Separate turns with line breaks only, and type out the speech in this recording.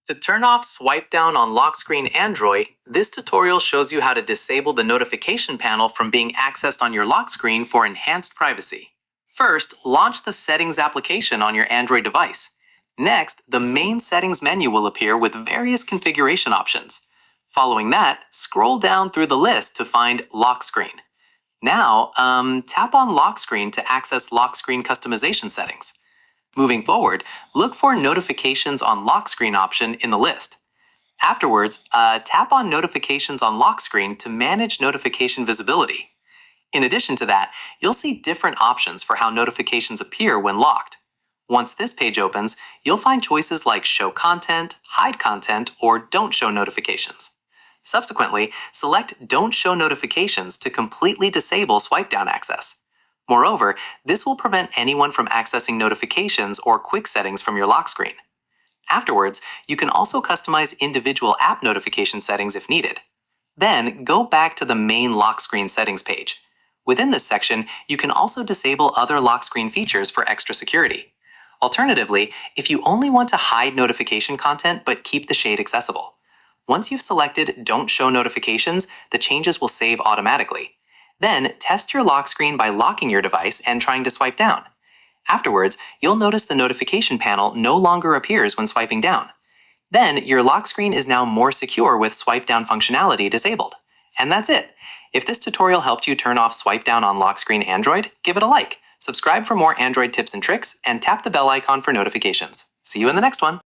To turn off swipe down on lock screen Android, this tutorial shows you how to disable the notification panel from being accessed on your lock screen for enhanced privacy. First, launch the Settings application on your Android device. Next, the main settings menu will appear with various configuration options. Following that, scroll down through the list to find Lock Screen. Now, tap on Lock Screen to access lock screen customization settings. Moving forward, look for Notifications on Lock Screen option in the list. Afterwards, tap on Notifications on Lock Screen to manage notification visibility. In addition to that, you'll see different options for how notifications appear when locked. Once this page opens, you'll find choices like Show Content, Hide Content, or Don't Show Notifications. Subsequently, select Don't Show Notifications to completely disable swipe down access. Moreover, this will prevent anyone from accessing notifications or quick settings from your lock screen. Afterwards, you can also customize individual app notification settings if needed. Then, go back to the main lock screen settings page. Within this section, you can also disable other lock screen features for extra security. Alternatively, if you only want to hide notification content but keep the shade accessible. Once you've selected Don't Show Notifications, the changes will save automatically. Then, test your lock screen by locking your device and trying to swipe down. Afterwards, you'll notice the notification panel no longer appears when swiping down. Then, your lock screen is now more secure with swipe down functionality disabled. And that's it. If this tutorial helped you turn off swipe down on lock screen Android, give it a like. Subscribe for more Android tips and tricks, and tap the bell icon for notifications. See you in the next one.